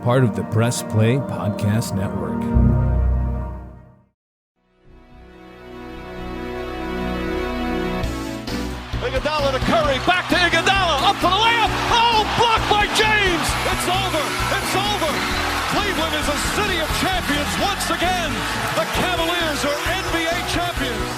part of the Press Play Podcast Network. Iguodala to Curry, back to Iguodala, up for the layup. Oh, blocked by James. It's over. It's over. Cleveland is a city of champions once again. The Cavaliers are NBA champions.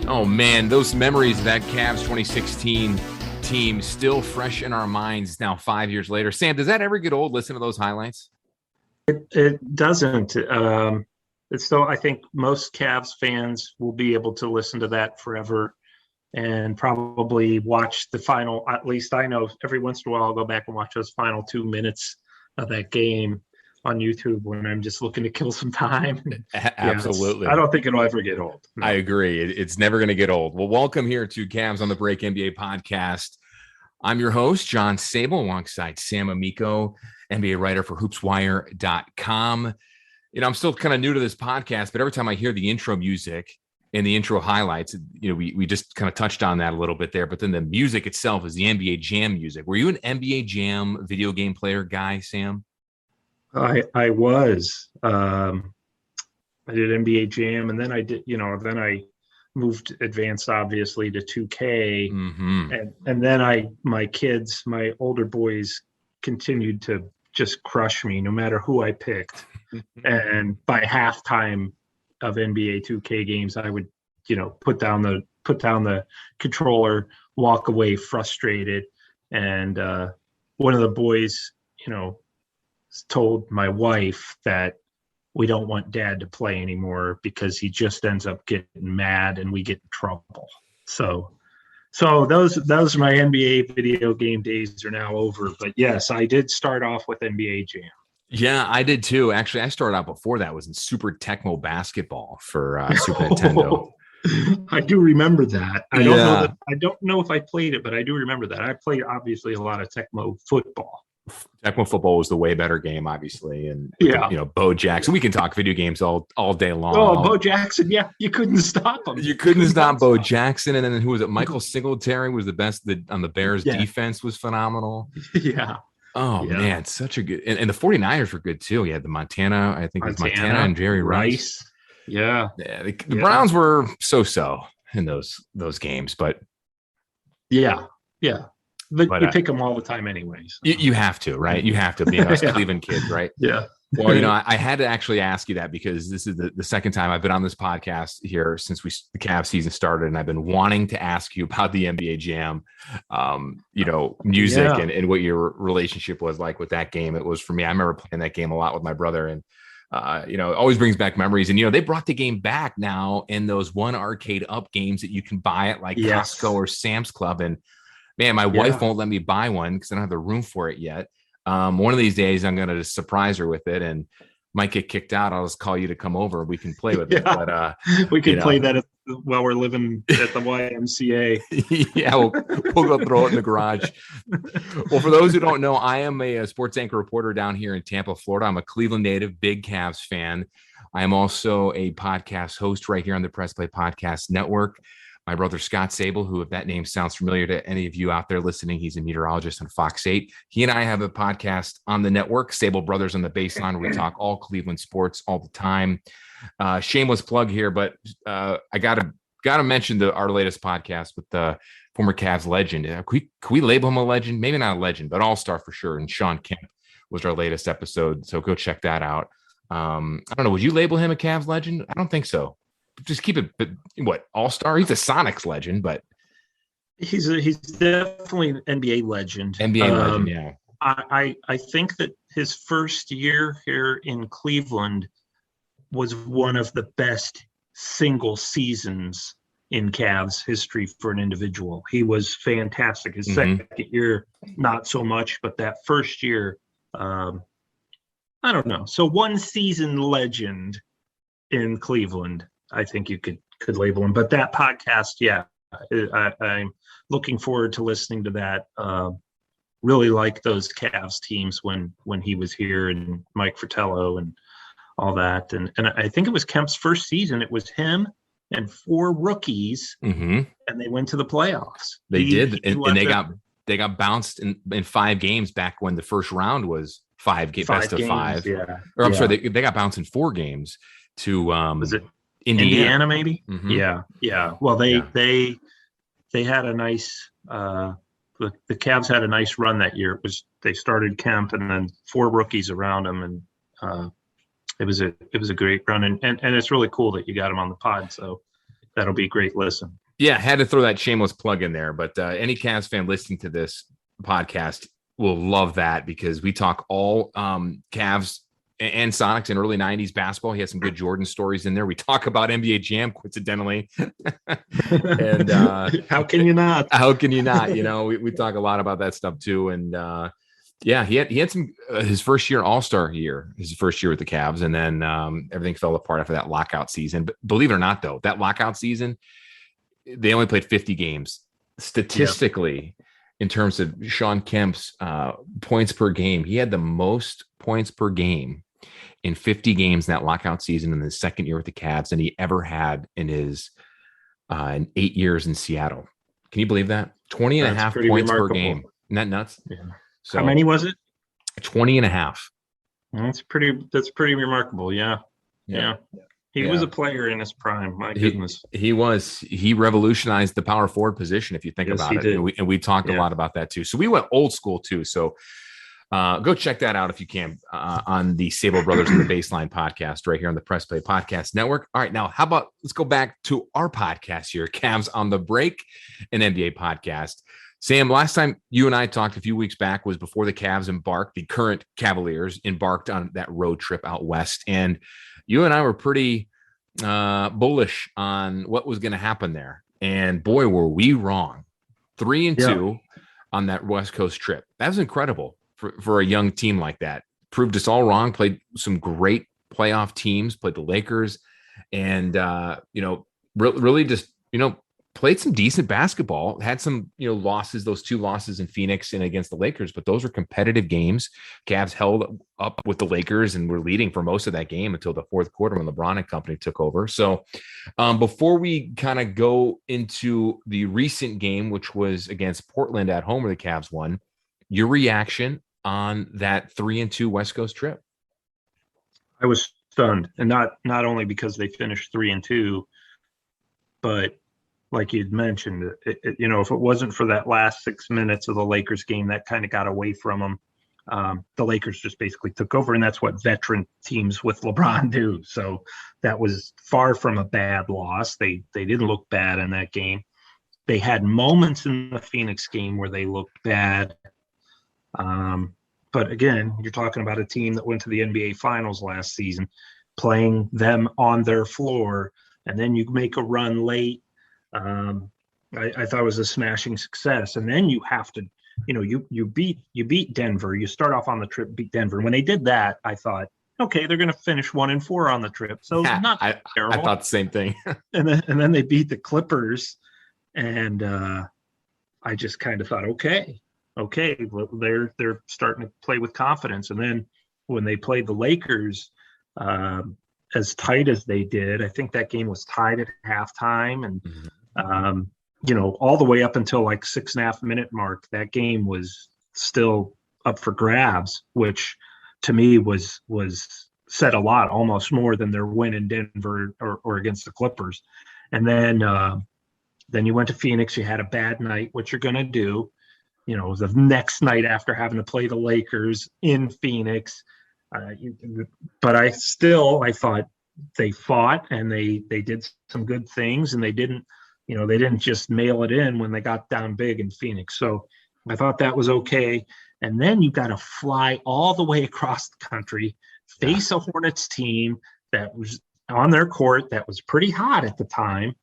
Oh, man, those memories of that Cavs 2016 team still fresh in our minds now 5 years later. Sam, does that ever get old, listen to those highlights? It doesn't. It's still, I think most Cavs fans will be able to listen to that forever and probably watch the final. At least I know every once in a while I'll go back and watch those final 2 minutes of that game on YouTube when I'm just looking to kill some time. Absolutely. I don't think it'll ever get old. No. I agree. It's never going to get old. Well, welcome here to Cavs on the Break NBA podcast. I'm your host, John Sabol, alongside Sam Amico, NBA writer for hoopswire.com. You know, I'm still kind of new to this podcast, but every time I hear the intro music and the intro highlights, you know, we just kind of touched on that a little bit there, but then the music itself is the NBA Jam music. Were you an NBA Jam video game player guy, Sam? I was. I did NBA Jam, and then I moved advanced, obviously, to 2K. Mm-hmm. And then my kids, my older boys, continued to just crush me no matter who I picked. And by halftime of NBA 2K games, I would, put down the controller, walk away frustrated. And one of the boys, told my wife that we don't want dad to play anymore because he just ends up getting mad and we get in trouble. So those my NBA video game days are now over. But yes, I did start off with NBA Jam. Yeah, I did too. Actually, I started out before that was in Super Tecmo Basketball for Super Nintendo. I do remember that. I don't know if I played it, but I do remember that. I played obviously a lot of Tecmo football. Tecmo football was the way better game, obviously, and Bo Jackson. We can talk video games all day long. Oh, Bo Jackson, yeah, you couldn't stop him. You couldn't stop Bo Jackson, and then who was it? Michael Singletary was the best on the Bears. Defense was phenomenal. Yeah. Oh man, such a good, and the 49ers were good too. You had the Montana, I think it was Montana and Jerry Rice. Yeah. The Browns were so in those games, but yeah. But you pick them all the time anyways. You have to, right? You have to be us Cleveland kids, right? Yeah. Well, I had to actually ask you that because this is the second time I've been on this podcast here since the Cavs season started, and I've been wanting to ask you about the NBA Jam, music and what your relationship was like with that game. It was for me. I remember playing that game a lot with my brother, and it always brings back memories. And they brought the game back now in those one arcade up games that you can buy at like Costco or Sam's Club. And man, my wife won't let me buy one because I don't have the room for it yet. One of these days I'm going to just surprise her with it and might get kicked out. I'll just call you to come over. We can play with it. But we can play that while we're living at the YMCA. Yeah, we'll go throw it in the garage. Well, for those who don't know, I am a sports anchor reporter down here in Tampa, Florida. I'm a Cleveland native, big Cavs fan. I am also a podcast host right here on the Press Play Podcast Network. My brother, Scott Sabol, who, if that name sounds familiar to any of you out there listening, he's a meteorologist on Fox 8. He and I have a podcast on the network, Sabol Brothers on the Baseline, where we talk all Cleveland sports all the time. Shameless plug here, but I gotta mention our latest podcast with the former Cavs legend. Can we label him a legend? Maybe not a legend, but all-star for sure. And Sean Kemp was our latest episode, so go check that out. I don't know. Would you label him a Cavs legend? I don't think so. Just keep it, all-star? He's a Sonics legend, but he's definitely an NBA legend. Legend, yeah. I think that his first year here in Cleveland was one of the best single seasons in Cavs history for an individual. He was fantastic. His second year, not so much, but that first year, I don't know. So one season legend in Cleveland, I think you could label him. But that podcast, I'm looking forward to listening to that. Really like those Cavs teams when he was here, and Mike Fratello and all that. And I think it was Kemp's first season. It was him and four rookies, and they went to the playoffs. They did, and they they got bounced in 5 games back when the first round was 5 best of games, 5. Yeah. Or I'm sorry, they got bounced in 4 games to Was it Indiana maybe? Mhm. Yeah. Well, they had a nice the Cavs had a nice run that year. They started Kemp and then 4 rookies around him, and it was a great run, and it's really cool that you got him on the pod. So that'll be a great listen. Yeah, had to throw that shameless plug in there, but any Cavs fan listening to this podcast will love that because we talk all Cavs and Sonics in early 90s basketball. He has some good Jordan stories in there. We talk about NBA Jam, coincidentally. And how can you not? How can you not? You know, we talk a lot about that stuff too. And yeah, he had some his first year All-Star year, his first year with the Cavs, and then everything fell apart after that lockout season. But believe it or not, though, that lockout season, they only played 50 games. Statistically, in terms of Sean Kemp's points per game, he had the most points per game in 50 games in that lockout season in the second year with the Cavs than he ever had in his in 8 years in Seattle. Can you believe that? 20 and a half points remarkable. per game. Isn't that nuts? Yeah. So, how many was it? 20 and a half. That's pretty remarkable. Yeah. He was a player in his prime. My goodness. He revolutionized the power forward position, if you think about it. And we talked a lot about that too. So we went old school too. So go check that out if you can on the Sabol Brothers and the Baseline podcast right here on the Press Play Podcast Network. All right, now how about let's go back to our podcast here, Cavs on the Break, an NBA podcast. Sam, last time you and I talked a few weeks back was before the Cavs embarked, the current Cavaliers embarked on that road trip out west. And you and I were pretty bullish on what was going to happen there. And boy, were we wrong. 3-2 on that West Coast trip. That was incredible for a young team like that. Proved us all wrong, played some great playoff teams, played the Lakers, and, really just, played some decent basketball, had some, losses, those 2 losses in Phoenix and against the Lakers, but those were competitive games. Cavs held up with the Lakers and were leading for most of that game until the fourth quarter when LeBron and company took over. So before we kind of go into the recent game, which was against Portland at home where the Cavs won, your reaction on that 3-2 West Coast trip? I was stunned, and not only because they finished 3-2, but like you'd mentioned, if it wasn't for that last 6 minutes of the Lakers game, that kind of got away from them. The Lakers just basically took over, and that's what veteran teams with LeBron do. So that was far from a bad loss. They didn't look bad in that game. They had moments in the Phoenix game where they looked bad. But again, you're talking about a team that went to the NBA Finals last season, playing them on their floor, and then you make a run late. I thought it was a smashing success, and then you have to, you beat Denver. You start off on the trip, beat Denver. When they did that, I thought, okay, they're going to finish 1-4 on the trip, so not terrible. I thought the same thing. and then they beat the Clippers, and I just kind of thought, okay, they're starting to play with confidence. And then when they played the Lakers, as tight as they did, I think that game was tied at halftime, and all the way up until like 6.5 minute mark, that game was still up for grabs, which to me was said a lot, almost more than their win in Denver or against the Clippers. And then you went to Phoenix, you had a bad night, what you're going to do, the next night after having to play the Lakers in Phoenix. But I thought they fought and they did some good things, and they didn't just mail it in when they got down big in Phoenix. So I thought that was okay. And then you got to fly all the way across the country, face a Hornets team that was on their court that was pretty hot at the time,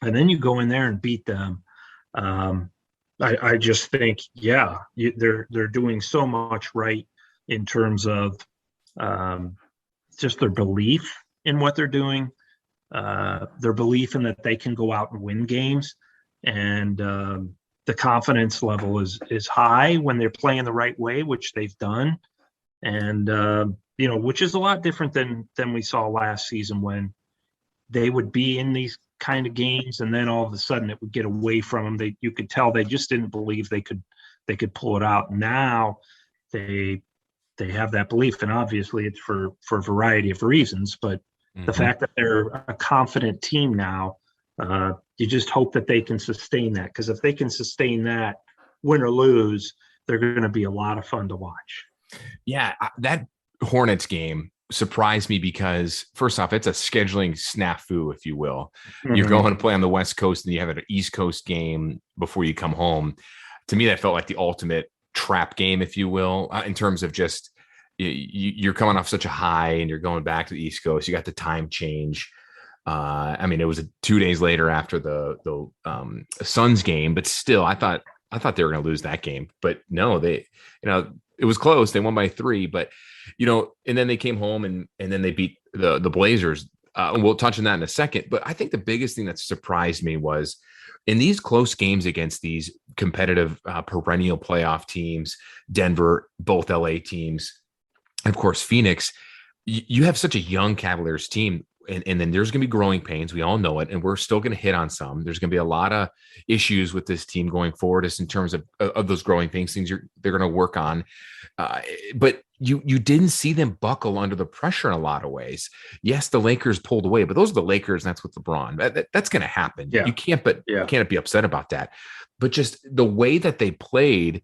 and then you go in there and beat them. I just think, they're doing so much right in terms of just their belief in what they're doing, their belief in that they can go out and win games, and the confidence level is high when they're playing the right way, which they've done, and which is a lot different than we saw last season when they would be in these kind of games and then all of a sudden it would get away from them. You could tell they just didn't believe they could they could pull it out. Now they have that belief, and obviously it's for a variety of reasons, but the fact that they're a confident team now, you just hope that they can sustain that, because if they can sustain that, win or lose, they're going to be a lot of fun to watch. Yeah, that Hornets game surprised me because, first off, it's a scheduling snafu, if you will. You're going to play on the West Coast and you have an East Coast game before you come home. To me, that felt like the ultimate trap game, if you will, in terms of just you're coming off such a high and you're going back to the East Coast. You got the time change. I mean, it was 2 days later after the Suns game, but still, I thought they were going to lose that game. But no, it was close. They won by 3, but and then they came home and then they beat the Blazers. And we'll touch on that in a second. But I think the biggest thing that surprised me was in these close games against these competitive perennial playoff teams, Denver, both LA teams, and of course, Phoenix, you have such a young Cavaliers team. And then there's going to be growing pains. We all know it. And we're still going to hit on some. There's going to be a lot of issues with this team going forward, just in terms of those growing pains, things they're going to work on. But you didn't see them buckle under the pressure in a lot of ways. Yes, the Lakers pulled away, but those are the Lakers, and that's with LeBron. That's going to happen. Yeah. You can't be upset about that. But just the way that they played,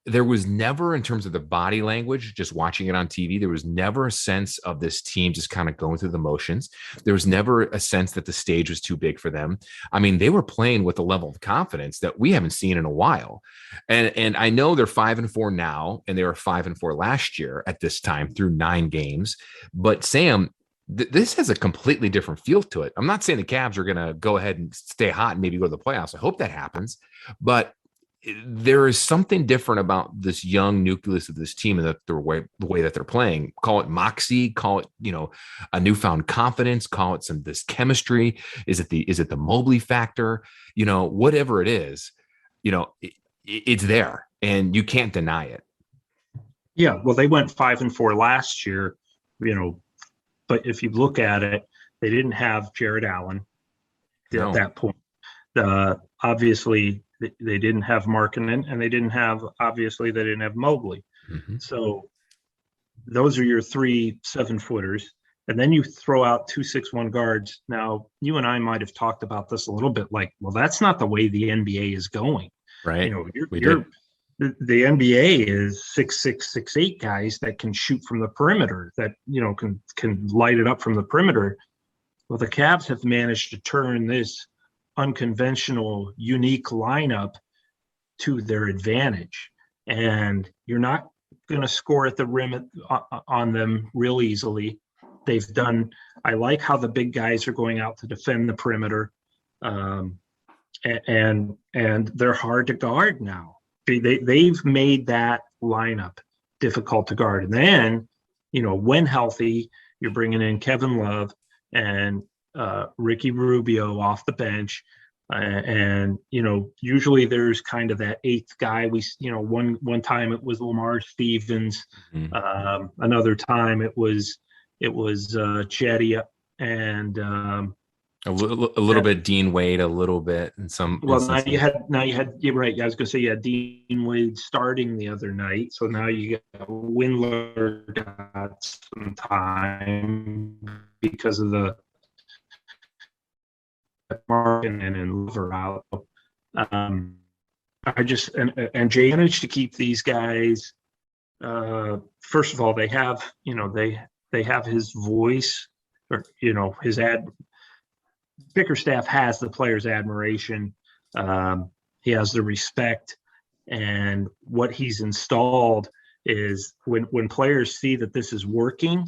there was never, in terms of the body language, just watching it on TV, there was never a sense of this team just kind of going through the motions. There was never a sense that the stage was too big for them. I mean, they were playing with a level of confidence that we haven't seen in a while. And I know they're 5-4 now, and they were 5-4 last year at this time through 9 games. But Sam, this has a completely different feel to it. I'm not saying the Cavs are going to go ahead and stay hot and maybe go to the playoffs. I hope that happens. But there is something different about this young nucleus of this team and the way that they're playing. Call it moxie, call it, a newfound confidence, call it this chemistry. Is it the Mobley factor? Whatever it is, it's there and you can't deny it. Yeah. Well, they went 5-4 last year, but if you look at it, they didn't have Jared Allen at that point. Obviously, they didn't have Markkanen, and they didn't have Mobley. Mm-hmm. So those are your 3 7-footers. And then you throw out 2 6'1" guards. Now, you and I might have talked about this a little bit, like, well, that's not the way the NBA is going. Right. The NBA is 6'6", 6'8" guys that can shoot from the perimeter, that, can light it up from the perimeter. Well, the Cavs have managed to turn this unconventional, unique lineup to their advantage, and you're not going to score at the rim on them real easily. I like how the big guys are going out to defend the perimeter, and they're hard to guard now. They've made that lineup difficult to guard. And then, when healthy, you're bringing in Kevin Love and Ricky Rubio off the bench. And usually there's kind of that 8th guy. One time it was Lamar Stevens. Mm-hmm. Another time it was Chetty and a little bit Dean Wade, a little bit in some. Well, you're right. I was going to say, Dean Wade starting the other night. So now you got Windler got some time because of the Martin and Lover out. And Jay managed to keep these guys. First of all, they have they have his voice, or his Bickerstaff has the players' admiration. He has the respect, and what he's installed is when players see that this is working,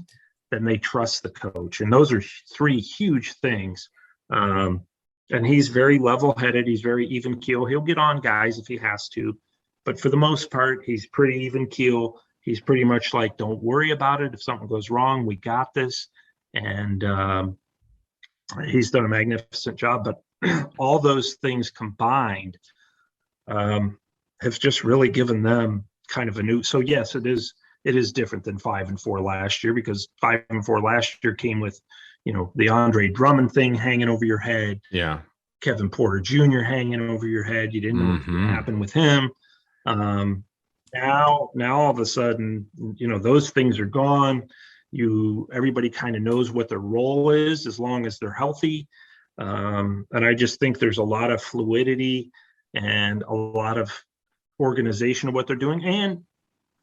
then they trust the coach, and those are 3 huge things. And he's very level-headed. He's very even keel. He'll get on guys if he has to, but for the most part, he's pretty even keel. He's pretty much like, don't worry about it. If something goes wrong, we got this. And he's done a magnificent job. But all those things combined have just really given them kind of a new. So yes, it is different than 5-4 last year, because 5-4 last year came with, the Andre Drummond thing hanging over your head. Yeah. Kevin Porter Jr. hanging over your head. You didn't know what was going to happen with him. Now all of a sudden, those things are gone. Everybody kind of knows what their role is as long as they're healthy. And I just think there's a lot of fluidity and a lot of organization of what they're doing. And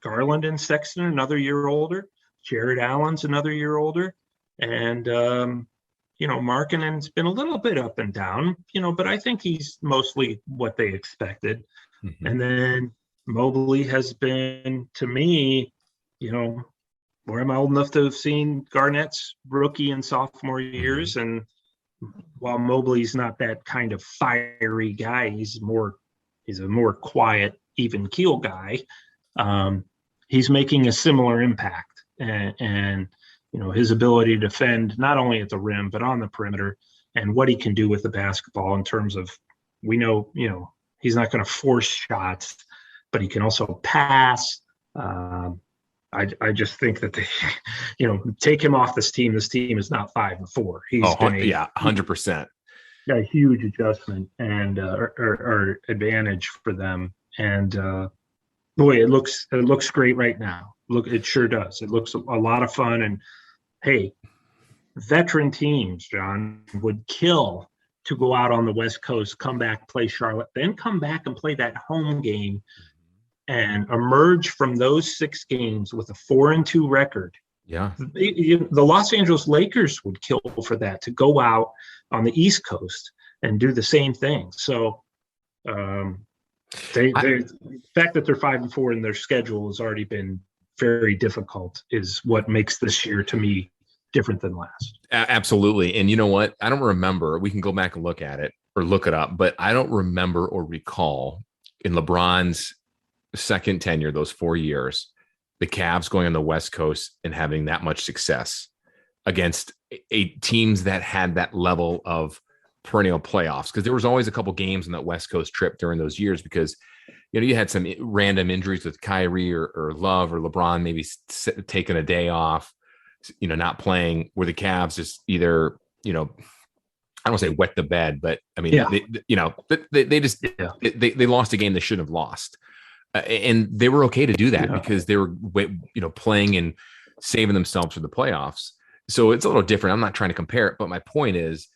Garland and Sexton are another year older. Jared Allen's another year older. And, Markkanen's been a little bit up and down, but I think he's mostly what they expected. Mm-hmm. And then Mobley has been, to me, where I'm old enough to have seen Garnett's rookie and sophomore years. Mm-hmm. And while Mobley's not that kind of fiery guy, he's a more quiet, even keel guy. He's making a similar impact, and his ability to defend not only at the rim but on the perimeter, and what he can do with the basketball in terms of, we know he's not going to force shots, but he can also pass. I just think that they, take him off this team. This team is not 5-4. He's 100%. A huge adjustment and or advantage for them. And boy, it looks great right now. Look, it sure does. It looks a lot of fun. And hey, veteran teams, John, would kill to go out on the West Coast, come back, play Charlotte, then come back and play that home game and emerge from those 6 games with a 4-2 record. Yeah. The Los Angeles Lakers would kill for that, to go out on the East Coast and do the same thing. So the fact that they're 5-4 and their schedule has already been very difficult is what makes this year, to me, different than last. Absolutely. And you know what? I don't remember. We can go back and look at it or look it up, but I don't remember or recall in LeBron's second tenure, those 4 years, the Cavs going on the West Coast and having that much success against teams that had that level of perennial playoffs. Because there was always a couple games on that West Coast trip during those years, because you had some random injuries with Kyrie or Love or LeBron, maybe taking a day off, not playing, where the Cavs just either, I don't want to say wet the bed, but I mean, they just they lost a game they shouldn't have lost. And they were okay to do that because they were, playing and saving themselves for the playoffs. So it's a little different. I'm not trying to compare it, but my point is,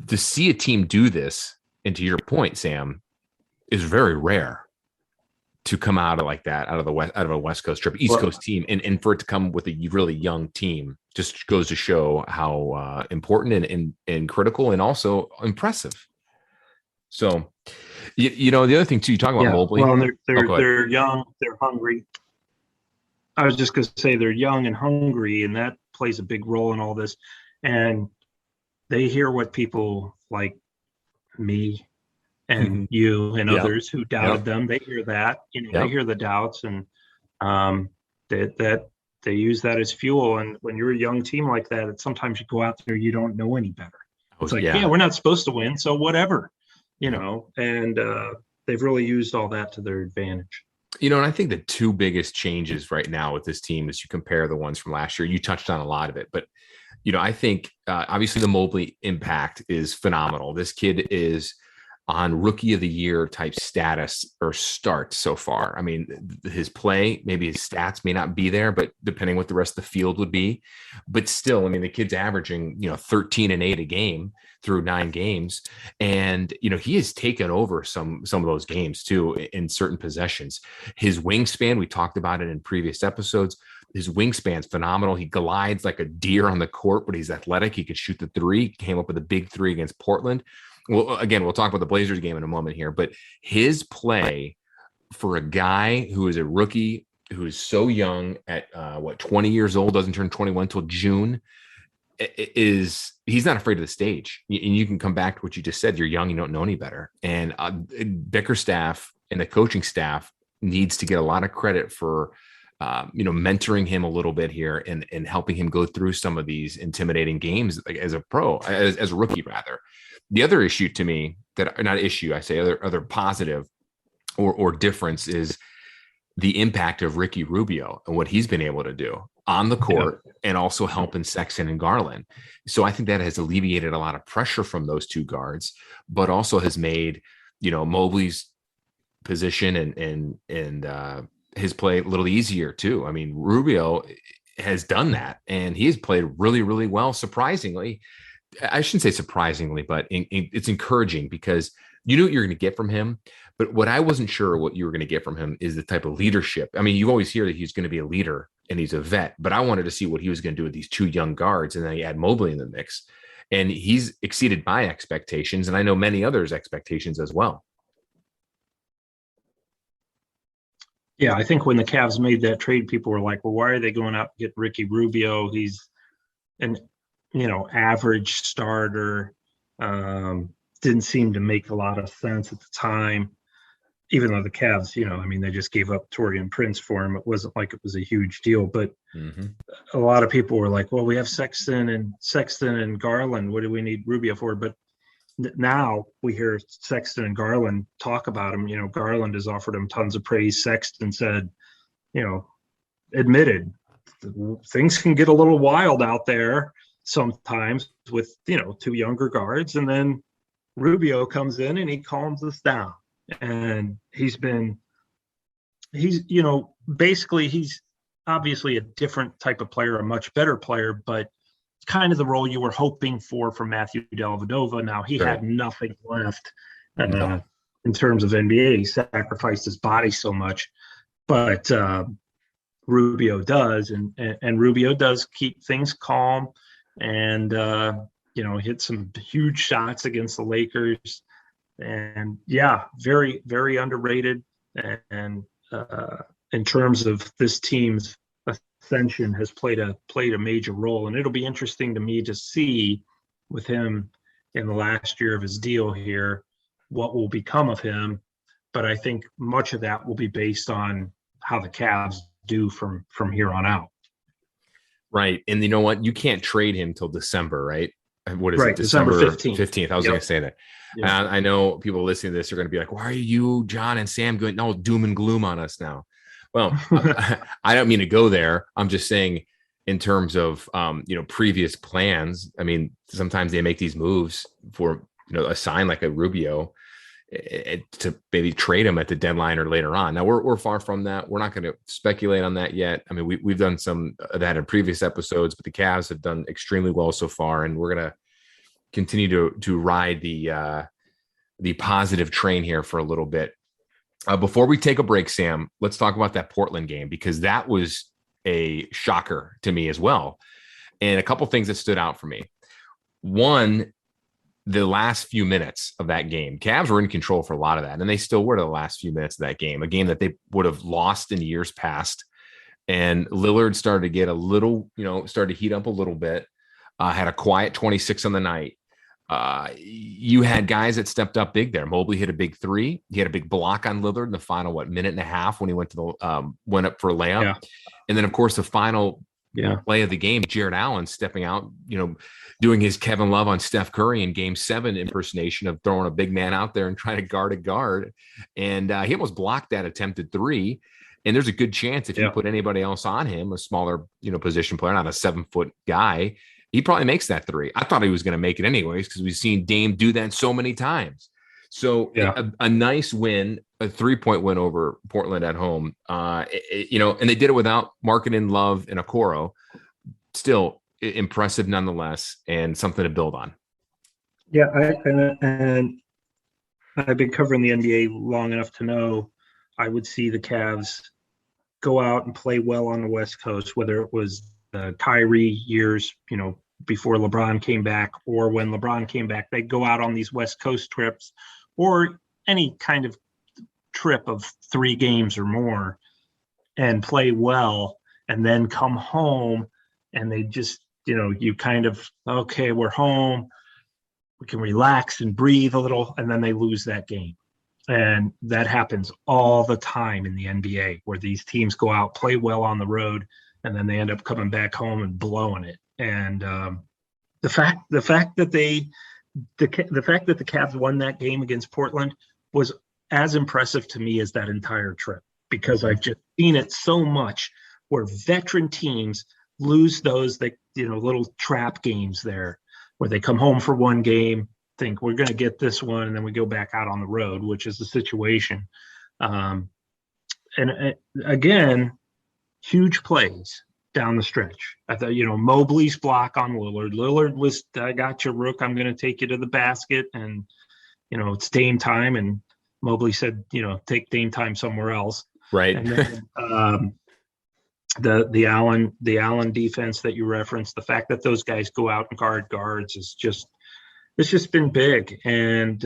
to see a team do this, and to your point, Sam, is very rare to come out of like that, out of a West Coast trip, East Coast team, and for it to come with a really young team just goes to show how important and critical and also impressive. So, the other thing too, you talk about Mobley. Well, they're young, they're hungry. I was just going to say they're young and hungry, and that plays a big role in all this. And they hear what people like me and you and others who doubted them. They hear that, they hear the doubts, and that they use that as fuel. And when you're a young team like that, sometimes you go out there, you don't know any better. It's like, we're not supposed to win, so whatever. And they've really used all that to their advantage. And I think the 2 biggest changes right now with this team, as you compare the ones from last year, you touched on a lot of it, but, I think obviously the Mobley impact is phenomenal. This kid is on rookie of the year type status or start so far. I mean, his play, maybe his stats may not be there, but depending what the rest of the field would be, but still, I mean, the kid's averaging, 13 and 8 a game through 9 games. And, he has taken over some of those games too, in certain possessions. His wingspan, we talked about it in previous episodes. His wingspan's phenomenal. He glides like a deer on the court, but he's athletic. He could shoot the 3. He came up with a big 3 against Portland. Well, again, we'll talk about the Blazers game in a moment here, but his play for a guy who is a rookie, who is so young at 20 years old, doesn't turn 21 until June, he's not afraid of the stage. And you can come back to what you just said. You're young, you don't know any better. And Bickerstaff and the coaching staff needs to get a lot of credit for mentoring him a little bit here and helping him go through some of these intimidating games as a rookie rather. The other issue to me other positive or difference is the impact of Ricky Rubio and what he's been able to do on the court and also helping Sexton and Garland. So I think that has alleviated a lot of pressure from those 2 guards, but also has made, Mobley's position and his play a little easier too. I mean, Rubio has done that, and he's played really, really well. Surprisingly, I shouldn't say surprisingly, but it's encouraging because you knew what you're going to get from him. But what I wasn't sure what you were going to get from him is the type of leadership. I mean, you always hear that he's going to be a leader and he's a vet, but I wanted to see what he was going to do with these two young guards. And then you add Mobley in the mix, and he's exceeded my expectations. And I know many others' expectations as well. Yeah, I think when the Cavs made that trade, people were like, well, why are they going out to get Ricky Rubio? He's an, average starter. Didn't seem to make a lot of sense at the time, even though the Cavs, they just gave up Taurean Prince for him. It wasn't like it was a huge deal, but a lot of people were like, well, we have Sexton and Garland. What do we need Rubio for? But now we hear Sexton and Garland talk about him. Garland has offered him tons of praise. Sexton said, admitted things can get a little wild out there sometimes with, two younger guards. And then Rubio comes in and he calms us down. And he's obviously a different type of player, a much better player, but kind of the role you were hoping for from Matthew Dellavedova. Now he had nothing left in terms of NBA. He sacrificed his body so much, but Rubio does, and Rubio does keep things calm, and hit some huge shots against the Lakers, and very, very underrated. And in terms of this team's ascension, has played a major role, and it'll be interesting to me to see with him in the last year of his deal here what will become of him. But I think much of that will be based on how the Cavs do from here on out. Right. And you know what? You can't trade him till December, right? What is it? December 15th. I was going to say that. Yeah. I know people listening to this are going to be like, why are you, John and Sam, going all doom and gloom on us now? Well, I don't mean to go there. I'm just saying in terms of, previous plans. I mean, sometimes they make these moves for, a sign like a Rubio to maybe trade him at the deadline or later on. Now we're far from that. We're not going to speculate on that yet. I mean, we've done some of that in previous episodes, but the Cavs have done extremely well so far, and we're going to continue to ride the positive train here for a little bit. Before we take a break, Sam, let's talk about that Portland game, because that was a shocker to me as well. And a couple things that stood out for me. One, the last few minutes of that game, Cavs were in control for a lot of that, and they still were to the last few minutes of that game, a game that they would have lost in years past. And Lillard started to get a little, started to heat up a little bit, had a quiet 26 on the night. You had guys that stepped up big there. Mobley hit a big three. He had a big block on Lillard in the final, minute and a half when he went up for a layup. Yeah. And then, of course, the final play of the game, Jared Allen stepping out, doing his Kevin Love on Steph Curry in Game 7 impersonation of throwing a big man out there and trying to guard a guard. And he almost blocked that attempted three. And there's a good chance if you put anybody else on him, a smaller, position player, not a 7-foot guy, he probably makes that three. I thought he was going to make it anyways, because we've seen Dame do that so many times. So a nice win, a 3-point win over Portland at home, and they did it without Markkanen, Love, and Okoro. Still impressive nonetheless, and something to build on. Yeah, and I've been covering the NBA long enough to know I would see the Cavs go out and play well on the West Coast, whether it was the Kyrie years, before LeBron came back, or when LeBron came back. They'd go out on these West Coast trips, or any kind of trip of 3 games or more, and play well, and then come home, and they just, you kind of, okay, we're home, we can relax and breathe a little, and then they lose that game. And that happens all the time in the NBA, where these teams go out, play well on the road, and then they end up coming back home and blowing it. And the fact that the Cavs won that game against Portland was as impressive to me as that entire trip, because I've just seen it so much where veteran teams lose those little trap games there, where they come home for one game, think we're going to get this one, and then we go back out on the road, which is the situation. And again, huge plays down the stretch. I thought, Mobley's block on Lillard. Lillard was, I got you, Rook. I'm going to take you to the basket, and it's Dame time. And Mobley said, take Dame time somewhere else. Right. And then, the Allen defense that you referenced, the fact that those guys go out and guard guards it's just been big. And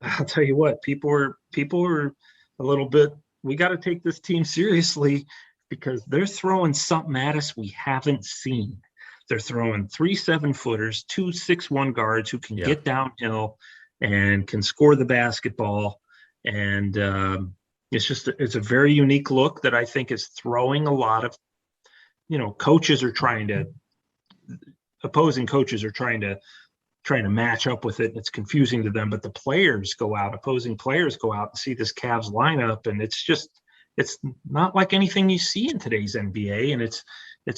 I'll tell you what, people are a little bit, we got to take this team seriously, because they're throwing something at us we haven't seen. They're throwing 3 7-footers, 2 6'1" guards who can get downhill and can score the basketball. And it's a very unique look that I think is throwing a lot of, opposing coaches are trying to match up with it. It's confusing to them, but the opposing players go out and see this Cavs lineup, and it's not like anything you see in today's NBA, and it's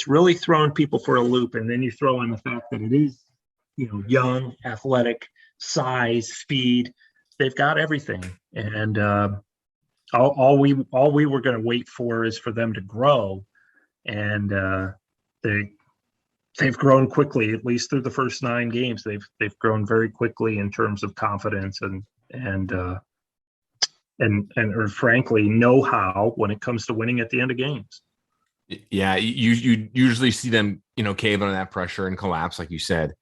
really throwing people for a loop. And then you throw in the fact that it is, young, athletic, size, speed. They've got everything, and all we were going to wait for is for them to grow, and they've grown quickly. At least through the first 9 games, they've grown very quickly in terms of confidence and or frankly know-how when it comes to winning at the end of games. Yeah, you usually see them, cave under that pressure and collapse, like you said.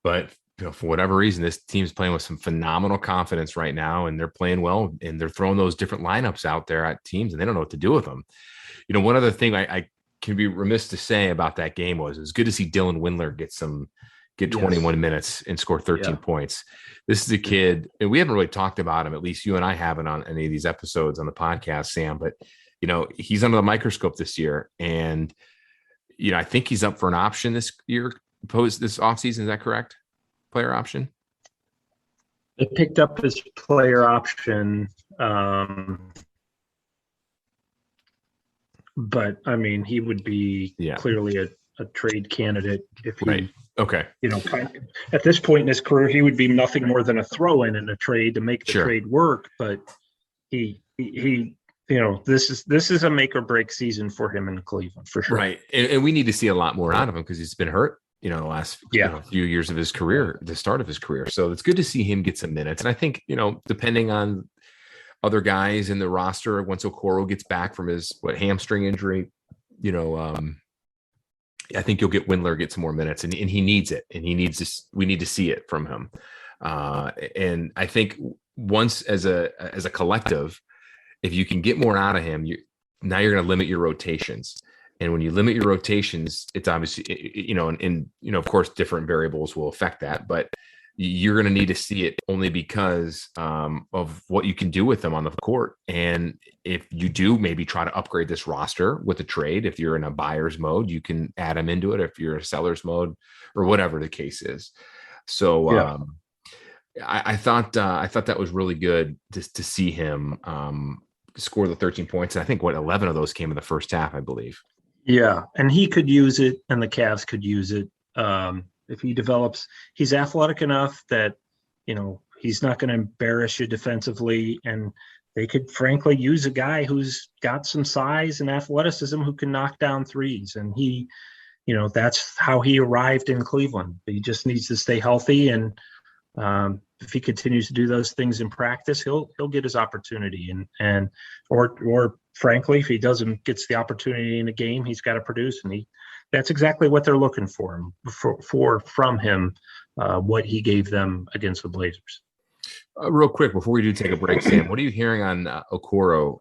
But for whatever reason, this team's playing with some phenomenal confidence right now, and they're playing well, and they're throwing those different lineups out there at teams, and they don't know what to do with them. One other thing I can be remiss to say about that game was it was good to see Dylan Windler get 21 minutes and score 13 points. This is a kid, and we haven't really talked about him, at least you and I haven't on any of these episodes on the podcast, Sam, but he's under the microscope this year. And, I think he's up for an option this year, this offseason. Is that correct? Player option? They picked up his player option. But I mean, he would be clearly a trade candidate if he, right. Okay. At this point in his career, he would be nothing more than a throw-in a trade to make the trade work. But he this is a make or break season for him in Cleveland for sure. Right. And we need to see a lot more out of him because he's been hurt, the last few years of his career, the start of his career. So it's good to see him get some minutes. And I think, depending on other guys in the roster, once Okoro gets back from his hamstring injury, I think you'll get Windler get some more minutes, and he needs it, and we need to see it from him. And I think once as a collective, if you can get more out of him, now you're going to limit your rotations. And when you limit your rotations, it's obviously, and of course, different variables will affect that, but you're going to need to see it only because of what you can do with them on the court. And if you do maybe try to upgrade this roster with a trade, if you're in a buyer's mode, you can add them into it. If you're a seller's mode or whatever the case is. So I thought that was really good to see him score the 13 points. And I think 11 of those came in the first half, I believe. Yeah. And he could use it, and the Cavs could use it. If he develops, he's athletic enough that, he's not going to embarrass you defensively. And they could frankly use a guy who's got some size and athleticism who can knock down threes. And he, that's how he arrived in Cleveland. He just needs to stay healthy. And if he continues to do those things in practice, he'll get his opportunity. Or frankly, if he gets the opportunity in a game, he's got to produce. And that's exactly what they're looking from him, what he gave them against the Blazers. Real quick, before we do take a break, Sam, what are you hearing on Okoro?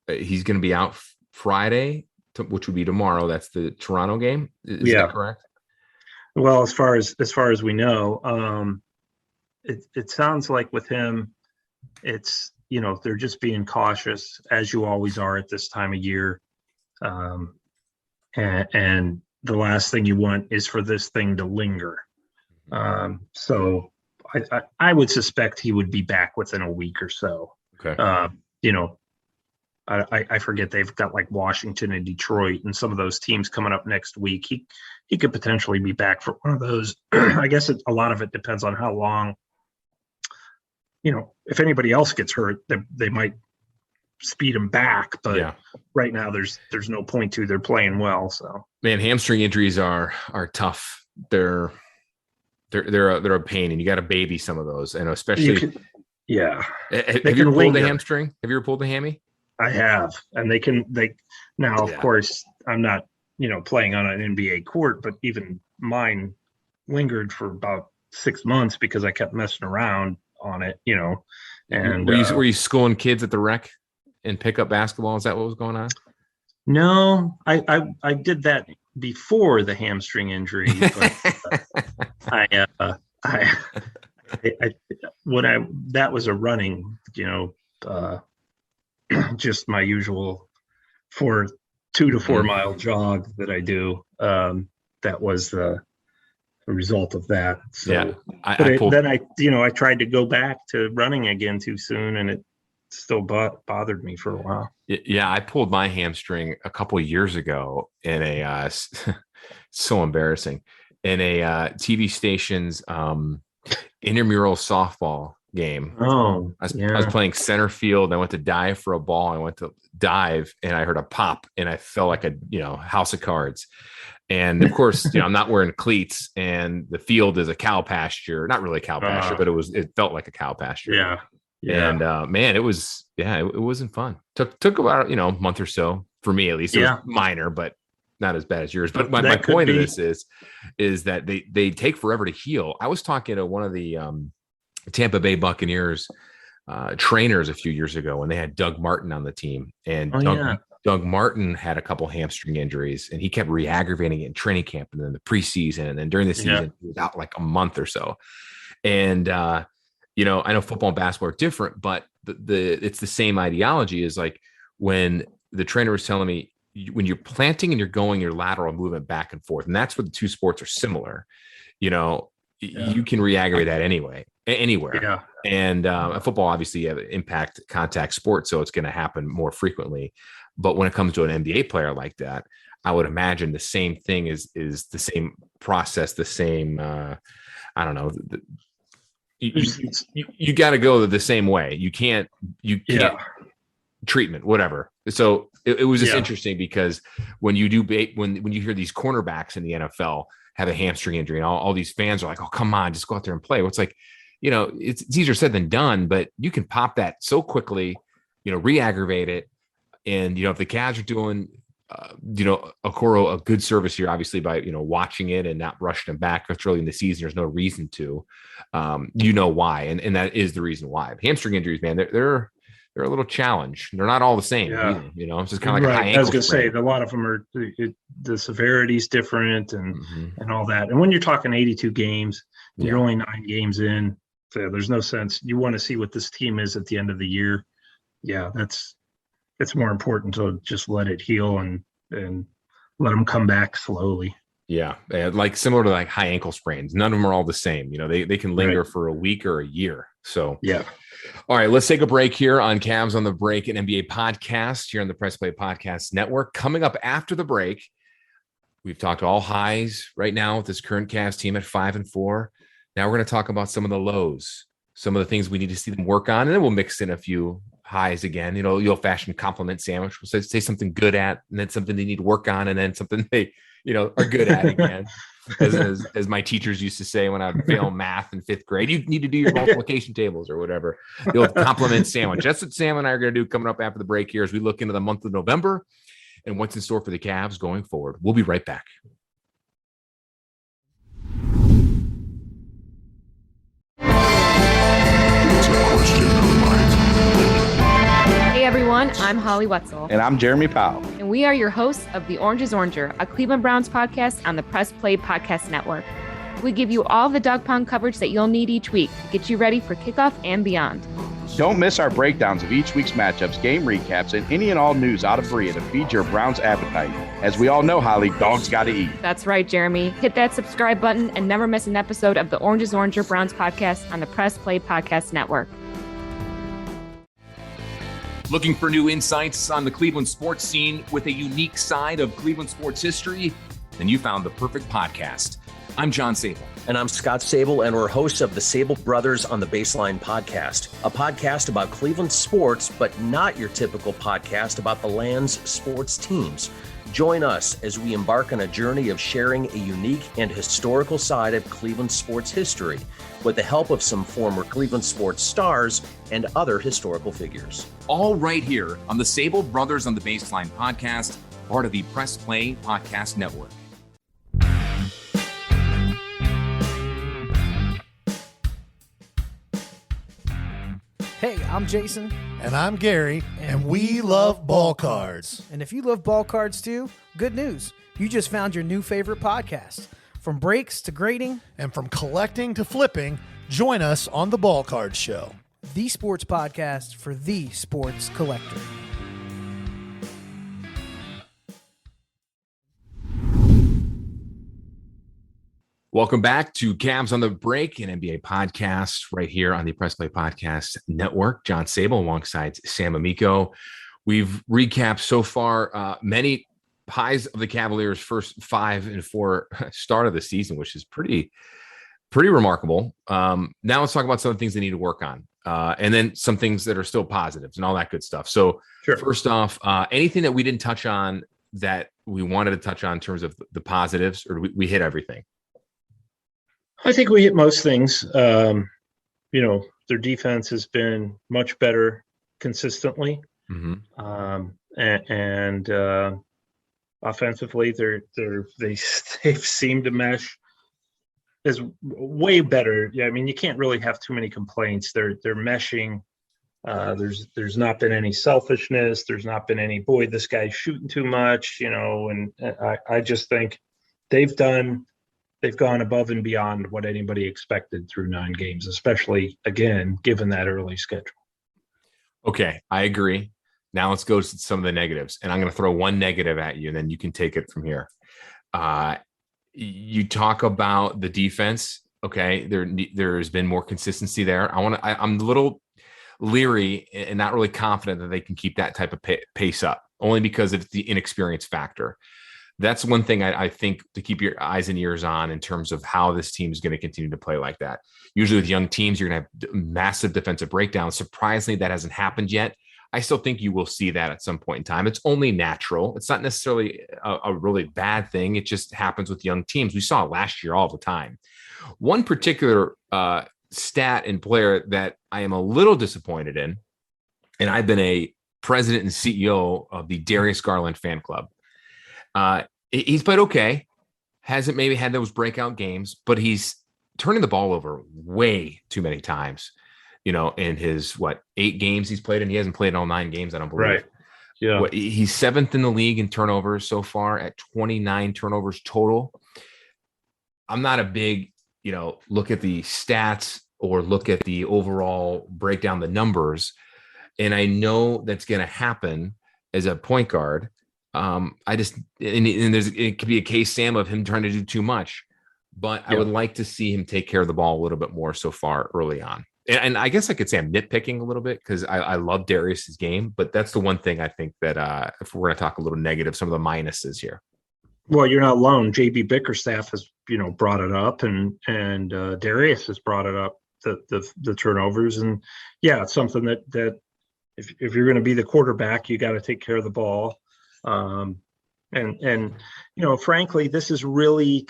He's going to be out Friday, which would be tomorrow. That's the Toronto game. Is that correct? Well, as far as we know, it sounds like with him, it's, they're just being cautious, as you always are at this time of year. And the last thing you want is for this thing to linger. So I would suspect he would be back within a week or so. Okay. I forget, they've got like Washington and Detroit and some of those teams coming up next week. He could potentially be back for one of those. I guess a lot of it depends on how long if anybody else gets hurt, they might speed them back. But right now, there's no point to. They're playing well. So man, hamstring injuries are tough. They're a pain, and you got to baby some of those, and especially. Have you ever pulled a hamstring? Have you ever pulled a hammy? I have, and of course, I'm not, playing on an NBA court, but even mine lingered for about 6 months because I kept messing around on it, and were you schooling kids at the rec and pick up basketball? Is that what was going on? No, I did that before the hamstring injury, but that was a running, just my usual 2 to 4 mile jog that I do. That was the result of that. So, I tried to go back to running again too soon, and it still bothered me for a while. Yeah, I pulled my hamstring a couple of years ago in a so embarrassing in a TV station's intramural softball game. Oh, I was playing center field. I went to dive for a ball. I went to dive, and I heard a pop, and I felt like a house of cards. And of course, I'm not wearing cleats, and the field is a cow pasture. Not really a cow pasture, but it felt like a cow pasture. Yeah. And man, it wasn't fun. Took about a month or so for me, at least. It was minor, but not as bad as yours. But my point of this is that they take forever to heal. I was talking to one of the Tampa Bay Buccaneers trainers a few years ago when they had Doug Martin on the team, and Doug Martin had a couple hamstring injuries, and he kept re-aggravating it in training camp and then the preseason, and then during the season he was out like a month or so. And I know football and basketball are different, but it's the same ideology. Is like when the trainer was telling me, when you're planting and you're going your lateral movement back and forth, and that's what the two sports are similar. You can re-aggravate that anywhere. Yeah. And football, obviously, you have impact contact sport, so it's going to happen more frequently. But when it comes to an NBA player like that, I would imagine the same thing is the same process, the same. I don't know. You got to go the same way. You can't treatment, whatever. So it was just interesting because when you when you hear these cornerbacks in the NFL have a hamstring injury, and all these fans are like, "Oh, come on, just go out there and play." Well, it's like, it's easier said than done, but you can pop that so quickly, re-aggravate it. And, if the Cavs are doing, Okoro a good service here, obviously by, watching it and not rushing him back early in the season, there's no reason to, why. And that is the reason why. Hamstring injuries, man, they're a little challenge. They're not all the same. Yeah. Either, it's just kind of like a high ankle. I was going to say, a lot of them are, the severity is different and all that. And when you're talking 82 games, you're only 9 games in, so there's no sense. You want to see what this team is at the end of the year. Yeah, it's more important to just let it heal and let them come back slowly. Yeah, like similar to like high ankle sprains. None of them are all the same. They can linger for a week or a year. So yeah. All right, let's take a break here on Cavs on the Break, an NBA podcast here on the Press Play Podcast Network. Coming up after the break, we've talked all highs right now with this current Cavs team at 5-4. Now we're going to talk about some of the lows, some of the things we need to see them work on, and then we'll mix in a few highs again. The old-fashioned compliment sandwich. We'll say something good at, and then something they need to work on, and then something they are good at again. as my teachers used to say when I would fail math in 5th grade, you need to do your multiplication tables or whatever. The old compliment sandwich. That's what Sam and I are going to do coming up after the break here as we look into the month of November and what's in store for the Cavs going forward. We'll be right back. Hey everyone, I'm Holly Wetzel. And I'm Jeremy Powell. And we are your hosts of The Orange is Oranger, a Cleveland Browns podcast on the Press Play Podcast Network. We give you all the dog pound coverage that you'll need each week to get you ready for kickoff and beyond. Don't miss our breakdowns of each week's matchups, game recaps, and any and all news out of Berea to feed your Browns appetite. As we all know, Holly, dogs got to eat. That's right, Jeremy. Hit that subscribe button and never miss an episode of The Orange is Oranger Browns podcast on the Press Play Podcast Network. Looking for new insights on the Cleveland sports scene with a unique side of Cleveland sports history? Then you found the perfect podcast. I'm John Sabol. And I'm Scott Sabol, and we're hosts of the Sabol Brothers on the Baseline podcast, a podcast about Cleveland sports, but not your typical podcast about the land's sports teams. Join us as we embark on a journey of sharing a unique and historical side of Cleveland sports history with the help of some former Cleveland sports stars and other historical figures. All right here on the Sabol Brothers on the Baseline podcast, part of the Press Play Podcast Network. Hey, I'm Jason. And I'm Gary, and we love ball cards. And if you love ball cards too, good news. You just found your new favorite podcast. From breaks to grading, And from collecting to flipping, join us on the Ball Card Show. the sports podcast for the sports collector. Welcome back to Cavs on the Break, an NBA podcast right here on the Press Play Podcast Network. John Sabol alongside Sam Amico. We've recapped so far many highs of the Cavaliers' first 5 and 4 start of the season, which is pretty remarkable. Now let's talk about some of the things they need to work on, and then some things that are still positives and all that good stuff. So First off, anything that we didn't touch on that we wanted to touch on in terms of the positives, or we hit everything? I think we hit most things. Their defense has been much better consistently. Mm-hmm. And offensively, they've seemed to mesh is way better. Yeah, I mean, you can't really have too many complaints. They're meshing. There's not been any selfishness. There's not been any, boy, this guy's shooting too much, and I just think they've gone above and beyond what anybody expected through 9 games, especially, again, given that early schedule. Okay, I agree. Now let's go to some of the negatives. And I'm going to throw one negative at you, and then you can take it from here. You talk about the defense. Okay, there's been more consistency there. I'm a little leery and not really confident that they can keep that type of pace up, only because of the inexperience factor. That's one thing I think to keep your eyes and ears on in terms of how this team is going to continue to play like that. Usually with young teams, you're going to have massive defensive breakdowns. Surprisingly, that hasn't happened yet. I still think you will see that at some point in time. It's only natural. It's not necessarily a really bad thing. It just happens with young teams. We saw it last year all the time. One particular stat and player that I am a little disappointed in, and I've been a president and CEO of the Darius Garland fan club. He's played okay, hasn't maybe had those breakout games, but he's turning the ball over way too many times, in his 8 games he's played, and he hasn't played in all 9 games, I don't believe. Right. Yeah. He's 7th in the league in turnovers so far at 29 turnovers total. I'm not a big, look at the stats or look at the overall breakdown, the numbers. And I know that's going to happen as a point guard. It could be a case, Sam, of him trying to do too much, but I would like to see him take care of the ball a little bit more so far early on. And I guess I could say I'm nitpicking a little bit because I love Darius's game, but that's the one thing I think that if we're going to talk a little negative, some of the minuses here. Well, you're not alone. JB Bickerstaff has, brought it up, and Darius has brought it up, the turnovers. And yeah, it's something that if you're going to be the quarterback, you got to take care of the ball. Frankly, this is really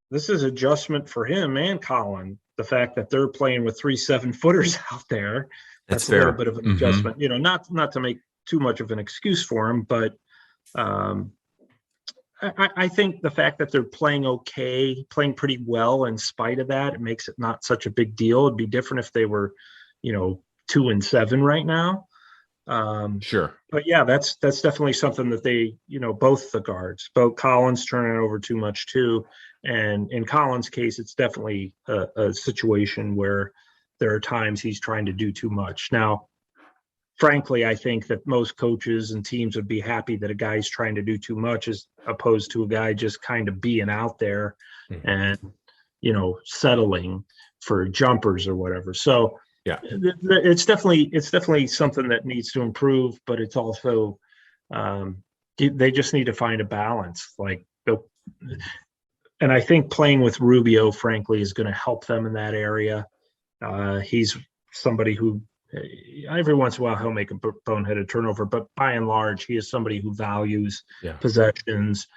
this is adjustment for him and Colin. The fact that they're playing with 3 7-footers out there, that's a little bit of an adjustment, not to make too much of an excuse for him, but, I think the fact that they're playing playing pretty well in spite of that, it makes it not such a big deal. It'd be different if they were, 2-7 right now. Sure. But yeah, that's definitely something that they, both the guards, both Collins turning over too much too. And in Collins' case, it's definitely a situation where there are times he's trying to do too much. Now, frankly, I think that most coaches and teams would be happy that a guy's trying to do too much as opposed to a guy just kind of being out there and, settling for jumpers or whatever. So, yeah, it's definitely something that needs to improve, but it's also they just need to find a balance. Like and I think playing with Rubio, frankly, is going to help them in that area. He's somebody who every once in a while he'll make a boneheaded turnover, but by and large, he is somebody who values possessions.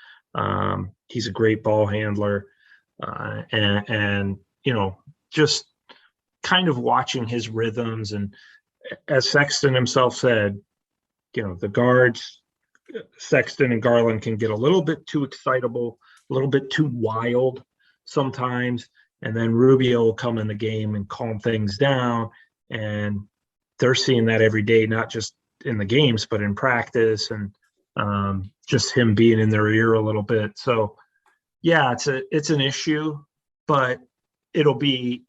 He's a great ball handler, and just kind of watching his rhythms. And as Sexton himself said, the guards, Sexton and Garland, can get a little bit too excitable, a little bit too wild sometimes, and then Rubio will come in the game and calm things down. And they're seeing that every day, not just in the games, but in practice, and just him being in their ear a little bit. So, yeah, it's an issue, but it will be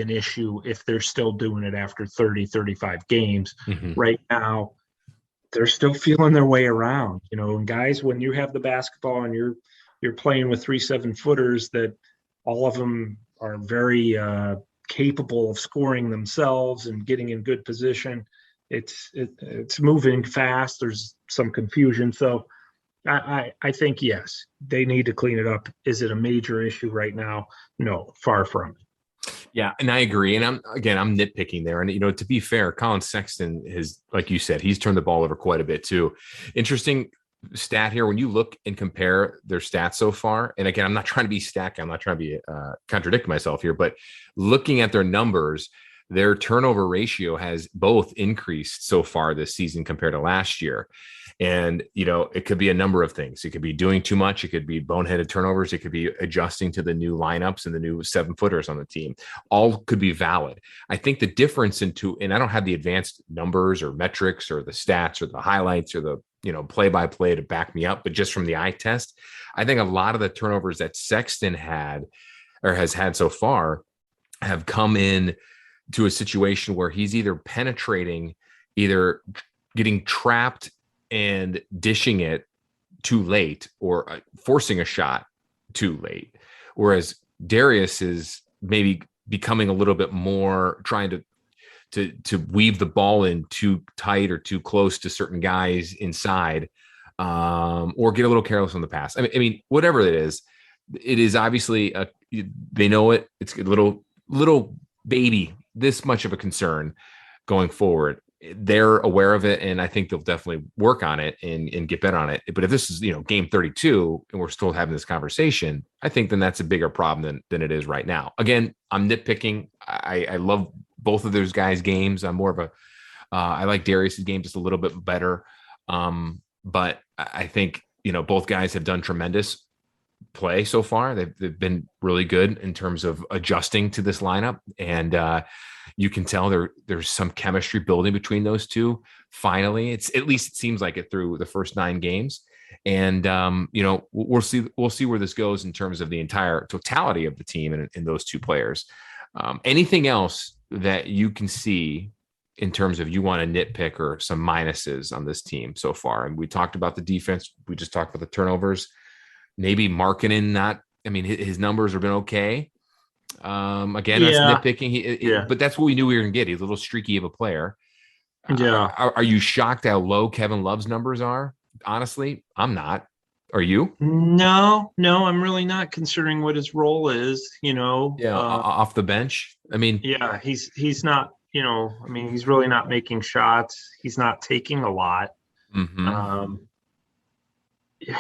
an issue if they're still doing it after 30, 35 games. Right now, they're still feeling their way around, and guys, when you have the basketball and you're playing with 3 7-footers that all of them are very capable of scoring themselves and getting in good position, it's moving fast. There's some confusion. So I think, yes, they need to clean it up. Is it a major issue right now? No, far from it. Yeah, and I agree. And I'm nitpicking there. And, to be fair, Colin Sexton has, like you said, he's turned the ball over quite a bit too. Interesting stat here. When you look and compare their stats so far, and again, I'm not trying to be stacked. I'm not trying to be contradict myself here, but looking at their numbers, their turnover ratio has both increased so far this season compared to last year. And, it could be a number of things. It could be doing too much. It could be boneheaded turnovers. It could be adjusting to the new lineups and the new 7-footers on the team. All could be valid. I think the difference and I don't have the advanced numbers or metrics or the stats or the highlights or the, play-by-play to back me up, but just from the eye test, I think a lot of the turnovers that Sexton had or has had so far have come in to a situation where he's either penetrating, either getting trapped and dishing it too late, or forcing a shot too late. Whereas Darius is maybe becoming a little bit more trying to weave the ball in too tight or too close to certain guys inside, or get a little careless on the pass. I mean, whatever it is obviously they know it. It's a little baby, this much of a concern going forward. They're aware of it, and I think they'll definitely work on it and get better on it. But if this is, game 32 and we're still having this conversation, I think then that's a bigger problem than it is right now. Again, I'm nitpicking. I love both of those guys' games. I'm more of I like Darius's game just a little bit better. But I think, both guys have done tremendous play so far. They've been really good in terms of adjusting to this lineup, and you can tell there's some chemistry building between those two. Finally, at least it seems like it through the first 9 games, and we'll see where this goes in terms of the entire totality of the team and those two players. Anything else that you can see in terms of you want to nitpick or some minuses on this team so far? And we talked about the defense. We just talked about the turnovers. Maybe Markkanen his numbers have been okay. Again, that's nitpicking. But that's what we knew we were going to get. He's a little streaky of a player. Yeah. Are you shocked how low Kevin Love's numbers are? Honestly, I'm not. Are you? No, I'm really not, considering what his role is, off the bench. He's not, he's really not making shots. He's not taking a lot.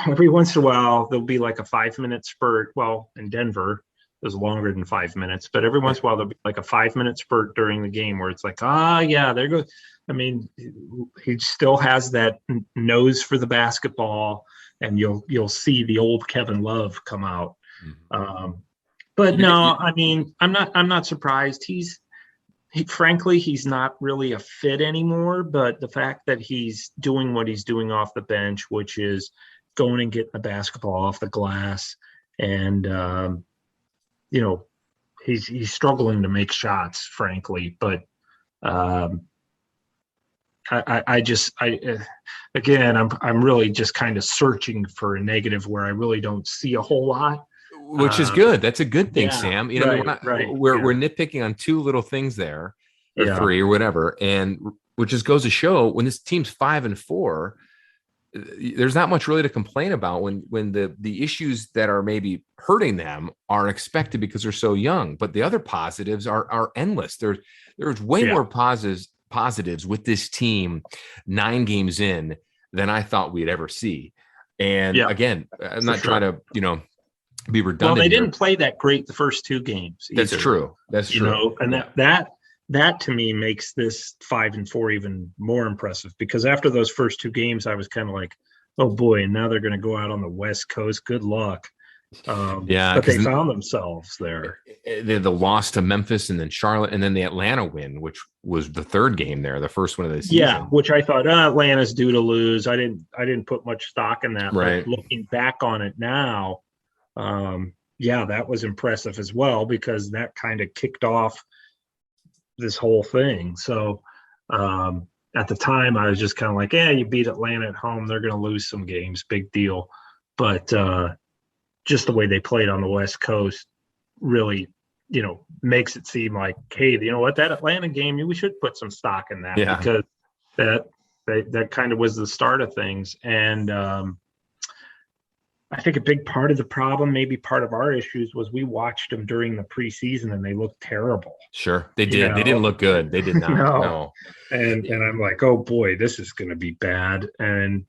Every once in a while, there'll be like a 5-minute spurt. Well, in Denver, it was longer than 5 minutes, but every once in a while, there'll be like a 5-minute spurt during the game where it's like, there goes. He still has that nose for the basketball, and you'll see the old Kevin Love come out. But no, I'm not surprised. Frankly, he's not really a fit anymore, but the fact that he's doing what he's doing off the bench, which is going and getting the basketball off the glass, and he's struggling to make shots, frankly. But I'm really just kind of searching for a negative where I really don't see a whole lot. Which is good. That's a good thing, Sam. We're nitpicking on 2 little things there, or 3 or whatever, and which just goes to show when this team's 5-4, there's not much really to complain about when the issues that are maybe hurting them are expected because they're so young. But the other positives are endless. There's way more positives with this team 9 games in than I thought we'd ever see. And again, I'm not trying to, be redundant. Well, they here. didn't play that great the first 2 games. That's either. true. That's true. And that to me makes this 5-4 even more impressive, because after those first 2 games, I was kind of like, oh boy, and now they're going to go out on the West Coast. Good luck. But they found themselves there. The loss to Memphis and then Charlotte and then the Atlanta win, which was the 3rd game there, the first one of the season. Yeah, which I thought Atlanta's due to lose. I didn't put much stock in that. Right. But looking back on it now, that was impressive as well, because that kind of kicked off this whole thing. So at the time, I was just kind of like, you beat Atlanta at home, they're going to lose some games, big deal. But just the way they played on the West Coast really, makes it seem like, hey, you know what, that Atlanta game, we should put some stock in that, because that kind of was the start of things. And I think a big part of the problem, maybe part of our issues, was we watched them during the preseason and they looked terrible. Sure, they did. They didn't look good. They did not. No. And I'm like, oh boy, this is going to be bad. And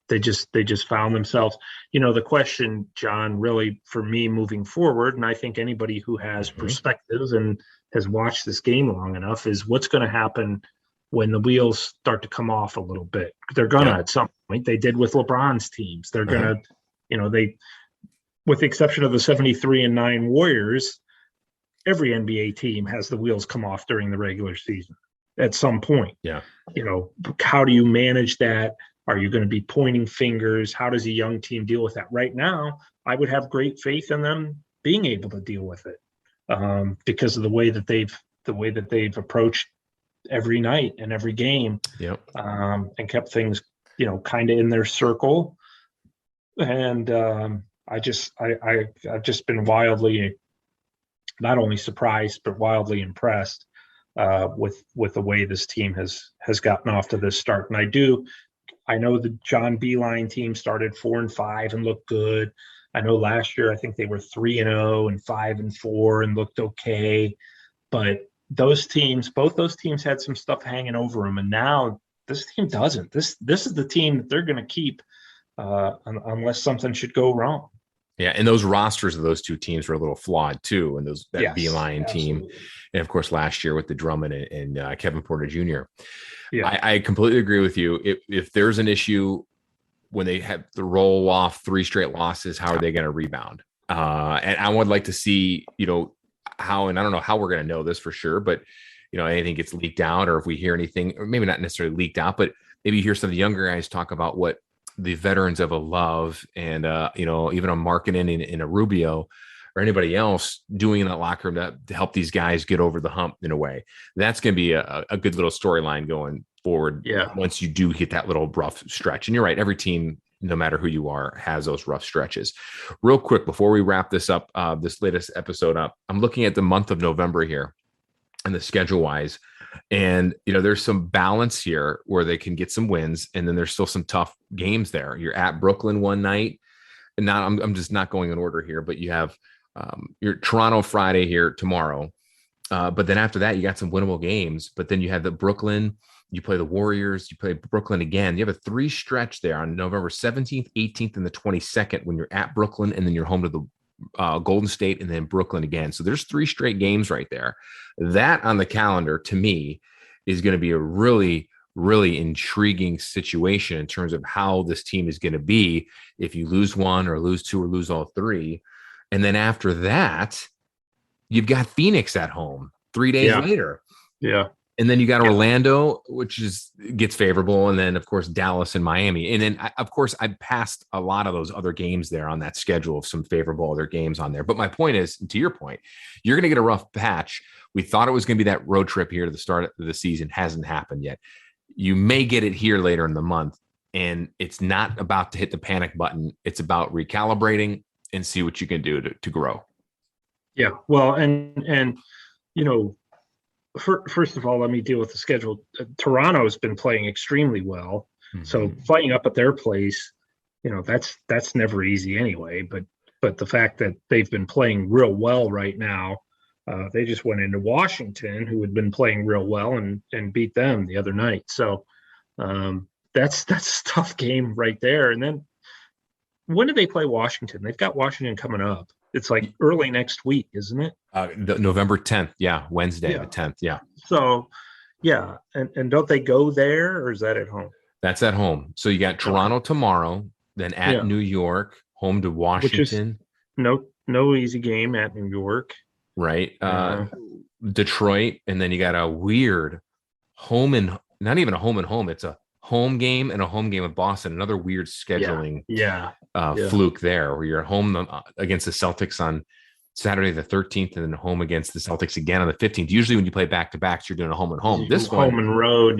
they just found themselves. The question, John, really for me moving forward, and I think anybody who has perspectives and has watched this game long enough, is what's going to happen when the wheels start to come off a little bit. They're going to at some point. They did with LeBron's teams. They're going to, they, with the exception of the 73-9 Warriors, every NBA team has the wheels come off during the regular season at some point. Yeah. How do you manage that? Are you going to be pointing fingers? How does a young team deal with that? Right now, I would have great faith in them being able to deal with it because of the way that they've approached every night and every game, and kept things, kind of in their circle. And I've just been wildly, not only surprised, but wildly impressed with the way this team has gotten off to this start. And I know the John Beeline team started 4-5 and looked good. I know last year, I think they were 3-0 and 5-4 and looked okay, but both those teams had some stuff hanging over them, and now this team doesn't. This is the team that they're going to keep unless something should go wrong. Yeah, and those rosters of those 2 teams were a little flawed too, and that Beeline team, and of course last year with the Drummond and Kevin Porter Jr. Yeah, I completely agree with you. If there's an issue when they have to roll off 3 straight losses, how are they going to rebound? And I would like to see, how, and I don't know how we're going to know this for sure, but anything gets leaked out, or if we hear anything, or maybe not necessarily leaked out, but maybe you hear some of the younger guys talk about what the veterans of a Love and even a Markkanen in a Rubio or anybody else doing in that locker room to help these guys get over the hump in a way. That's going to be a good little storyline going forward. Yeah, once you do hit that little rough stretch. And you're right, every team, no matter who you are, has those rough stretches. Real quick, before we wrap this up, this latest episode up, I'm looking at the month of November here and the schedule wise. And, there's some balance here where they can get some wins. And then there's still some tough games there. You're at Brooklyn one night. And now I'm just not going in order here, but you have your Toronto Friday here tomorrow. But then after that, you got some winnable games. But then you have the Brooklyn. You play the Warriors, you play Brooklyn again. You have a 3 stretch there on November 17th, 18th, and the 22nd when you're at Brooklyn, and then you're home to the Golden State and then Brooklyn again. So there's 3 straight games right there. That on the calendar, to me, is going to be a really, really intriguing situation in terms of how this team is going to be if you lose 1 or lose 2 or lose all 3. And then after that, you've got Phoenix at home 3 days later. Yeah. And then you got Orlando, which gets favorable. And then, of course, Dallas and Miami. And then, I passed a lot of those other games there on that schedule of some favorable other games on there. But my point is, to your point, you're going to get a rough patch. We thought it was going to be that road trip here to the start of the season. Hasn't happened yet. You may get it here later in the month. And it's not about to hit the panic button. It's about recalibrating and see what you can do to grow. Yeah. Well, and first of all, let me deal with the schedule. Toronto's been playing extremely well. So playing up at their place, that's never easy anyway. But the fact that they've been playing real well right now, they just went into Washington, who had been playing real well, and beat them the other night. So that's a tough game right there. And then when do they play Washington? They've got Washington coming up. It's like early next week, isn't it? November 10th. Yeah. Wednesday, the 10th. Yeah. So, yeah. And don't they go there, or is that at home? That's at home. So you got Toronto tomorrow, then at New York, home to Washington. Which is no easy game at New York. Right. Detroit. And then you got a weird not even a home and home. It's a home game and a home game with Boston. Another weird scheduling fluke there, where you're at home against the Celtics on Saturday the 13th, and then home against the Celtics again on the 15th. Usually when you play back-to-backs, you're doing a home and home. This home one, and road,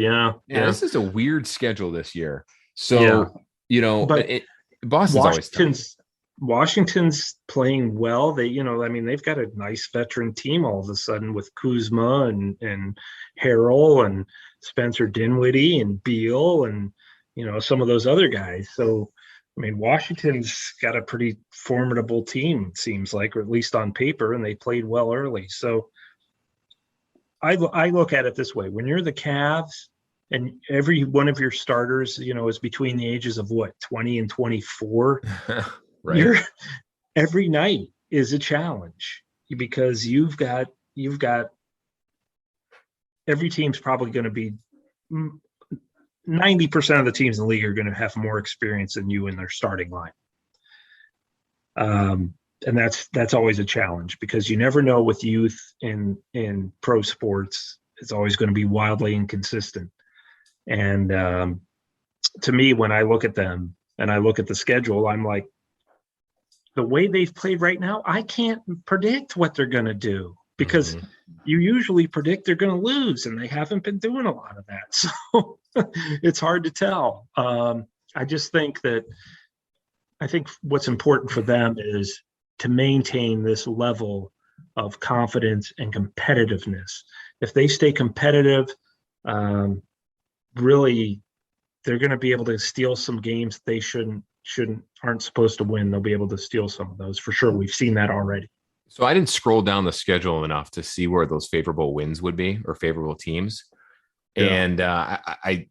this is a weird schedule this year. So, but Boston's always tough. Washington's playing well. They've got a nice veteran team all of a sudden with Kuzma and Harrell and Spencer Dinwiddie and Beal and, some of those other guys. So, Washington's got a pretty formidable team, it seems like, or at least on paper, and they played well early. So I look at it this way. When you're the Cavs and every one of your starters, is between the ages of 20 and 24, right. Every night is a challenge, because you've got every team's probably going to be 90% of the teams in the league are going to have more experience than you in their starting line. And that's always a challenge, because you never know with youth in pro sports. It's always going to be wildly inconsistent. And to me, when I look at them and I look at the schedule, I'm like, the way they've played right now, I can't predict what they're going to do, because you usually predict they're going to lose, and they haven't been doing a lot of that. So it's hard to tell. I just think what's important for them is to maintain this level of confidence and competitiveness. If they stay competitive, really, they're going to be able to steal some games they aren't supposed to win. They'll be able to steal some of those for sure. We've seen that already. So I didn't scroll down the schedule enough to see where those favorable wins would be, or favorable teams. Yeah. And I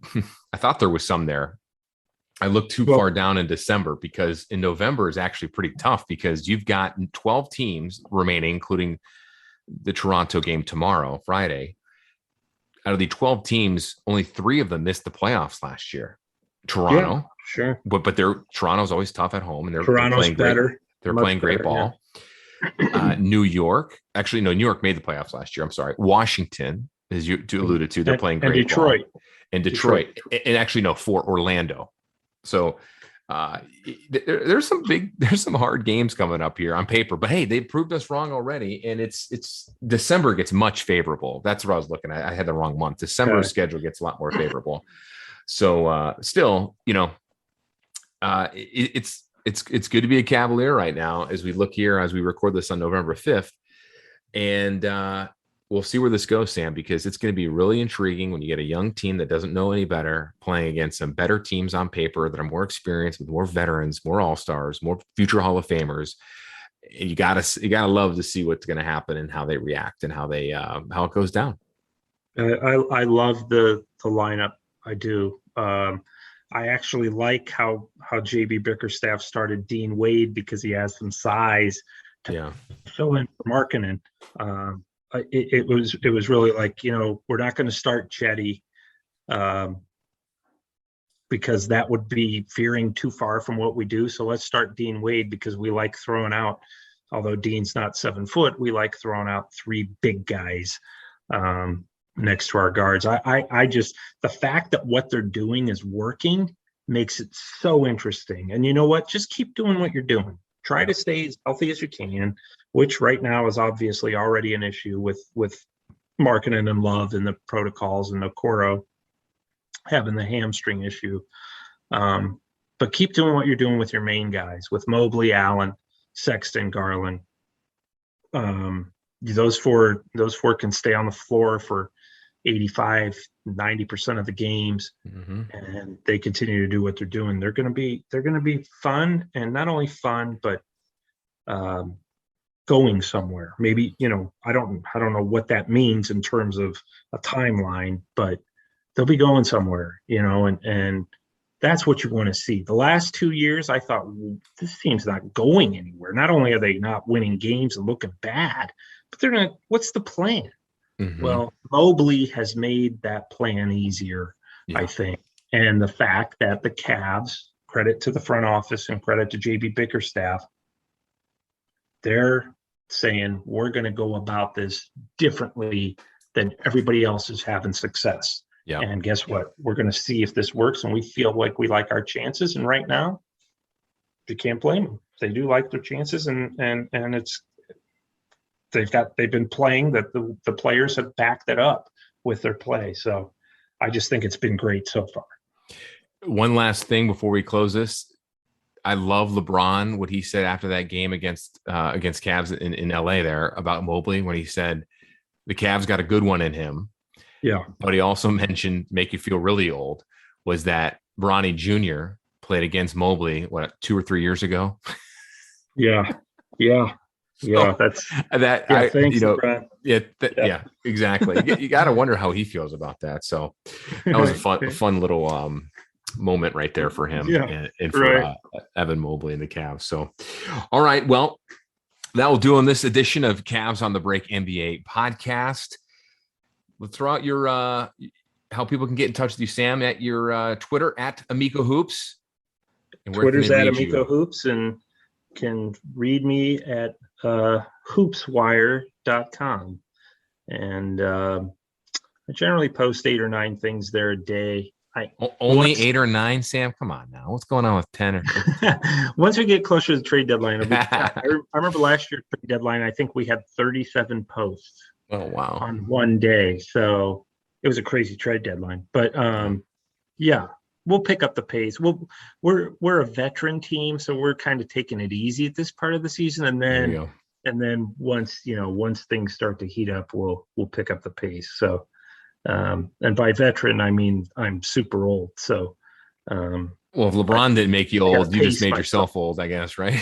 thought there was some there. I looked too far down in December, because in November is actually pretty tough, because you've got 12 teams remaining, including the Toronto game tomorrow, Friday. Out of the 12 teams, only 3 of them missed the playoffs last year. Toronto. Yeah, sure. But Toronto's always tough at home, and they're playing better. Great. They're playing great ball. Yeah. New York. Actually, no, New York made the playoffs last year. I'm sorry. Washington, as you alluded to, they're playing great Detroit. ball. And Detroit. And actually, no, for Orlando. So there's some hard games coming up here on paper. But hey, they've proved us wrong already. And it's December gets much favorable. That's what I was looking at. I had the wrong month. December's schedule gets a lot more favorable. So still, it's good to be a Cavalier right now as we look here, as we record this on November 5th. And we'll see where this goes, Sam, because it's going to be really intriguing when you get a young team that doesn't know any better playing against some better teams on paper that are more experienced, with more veterans, more all-stars, more future Hall of Famers. And you gotta love to see what's going to happen and how they react and how it goes down. I love the lineup. I do. I actually like how JB Bickerstaff started Dean Wade, because he has some size to fill in for Markkanen. It was really like, we're not going to start Chetty, because that would be veering too far from what we do. So let's start Dean Wade, because we like throwing out, although Dean's not 7 foot, we like throwing out 3 big guys next to our guards. I just, the fact that what they're doing is working makes it so interesting. And you know what? Just keep doing what you're doing. Try to stay as healthy as you can, which right now is obviously already an issue with Markkanen and Love and the protocols, and Okoro having the hamstring issue. But keep doing what you're doing with your main guys, with Mobley, Allen, Sexton, Garland. Those four can stay on the floor for 85, 90% of the games, and they continue to do what they're doing. They're going to be fun, and not only fun, but going somewhere. Maybe, I don't know what that means in terms of a timeline, but they'll be going somewhere, and that's what you want to see. The last 2 years, I thought, this team's not going anywhere. Not only are they not winning games and looking bad, but what's the plan? Well, Mobley has made that plan easier, I think. And the fact that the Cavs, credit to the front office and credit to JB Bickerstaff, they're saying we're going to go about this differently than everybody else is having success. Yeah. And guess what? We're going to see if this works, and we feel like we like our chances. And right now, you can't blame them. They do like their chances, and it's they've been playing that the players have backed it up with their play. So I just think it's been great so far. One last thing before we close this. I love LeBron, what he said after that game against Cavs in LA there about Mobley, when he said the Cavs got a good one in him. Yeah. But he also mentioned, make you feel really old, was that Bronny Jr. played against Mobley, 2 or 3 years ago? Yeah. Thanks, LeBron. Yeah, exactly. You got to wonder how he feels about that. So that was a fun little moment right there for him and for Evan Mobley and the Cavs. So, all right. Well, that will do on this edition of Cavs on the Break NBA podcast. Let's throw out your how people can get in touch with you, Sam, at your Twitter at Amico Hoops. And Twitter's at Amico Hoops, and can read me at hoopswire.com. And I generally post 8 or 9 things there a day. Only 8 or 9, Sam? Come on now. What's going on with 10 or 15? Once we get closer to the trade deadline, I remember last year's trade deadline, I think we had 37 posts. Oh, wow. On one day. So it was a crazy trade deadline. But we'll pick up the pace. We're a veteran team, so we're kind of taking it easy at this part of the season. And then once things start to heat up, we'll pick up the pace. So and by veteran, I mean I'm super old. So well, if LeBron didn't make you old, you just made yourself old, I guess, right?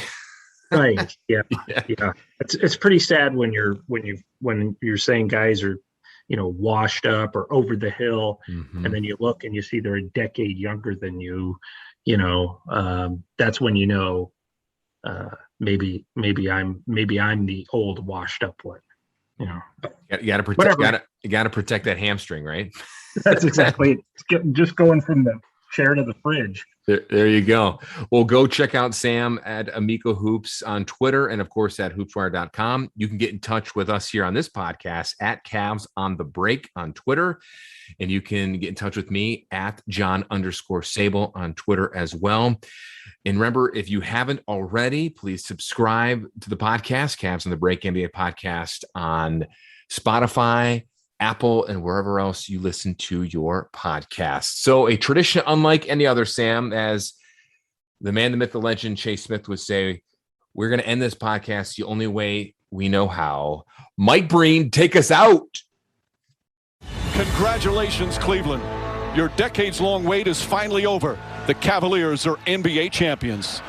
Right. Yeah. It's pretty sad when you're saying guys are, washed up or over the hill, and then you look and you see they're a decade younger than you. That's when maybe I'm the old washed up one. You got to protect that hamstring, right? That's exactly it. Just going from the chair to the fridge. There you go. Well, go check out Sam at Amico Hoops on Twitter, and of course at hoopswire.com. You can get in touch with us here on this podcast at Cavs on the Break on Twitter, and you can get in touch with me at John_Sabol on Twitter as well. And remember, if you haven't already, please subscribe to the podcast, Cavs on the Break NBA podcast, on Spotify, Apple, and wherever else you listen to your podcast. So a tradition unlike any other, Sam, as the man, the myth, the legend, Chase Smith would say, we're going to end this podcast the only way we know how. Mike Breen, take us out. Congratulations, Cleveland. Your decades-long wait is finally over. The Cavaliers are NBA champions.